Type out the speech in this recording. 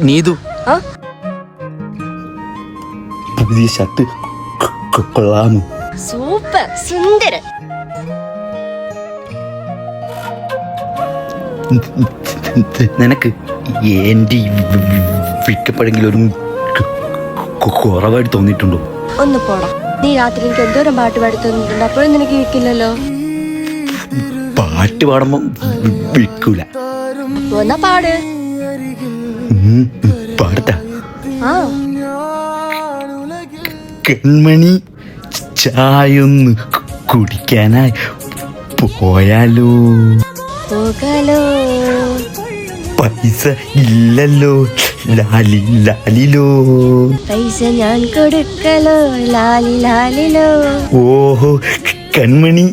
നീതു പുതിയ ഷർട്ട് കൊള്ളാമോ? സൂപ്പർ സുന്ദരൻ. നിനക്ക് എന്റെ വിൽക്കപ്പെടെങ്കിലും ഒരു കുറവായിട്ട് തോന്നിയിട്ടുണ്ടോ? ഒന്ന് പോടാ. നീ രാത്രി എനിക്ക് എന്തോരം പാട്ട് പാടി തോന്നിയിട്ടുണ്ട്, അപ്പോഴും നിനക്ക് വിൽക്കില്ലല്ലോ. പാട്ട് പാടുമ്പോ വിൽക്കൂല. എന്നാ പാട്. പാടട്ടാ. ആ കൺമണി ചായൊന്ന് കുടിക്കാനായി പോയാലോ? പോകാലോ. പൈസ ഇല്ലല്ലോ ലാലി ലാലിലോ. പൈസ ഞാൻ കൊടുക്കലോ ലാലി ലാലിലോ. ഓഹോ കൺമണി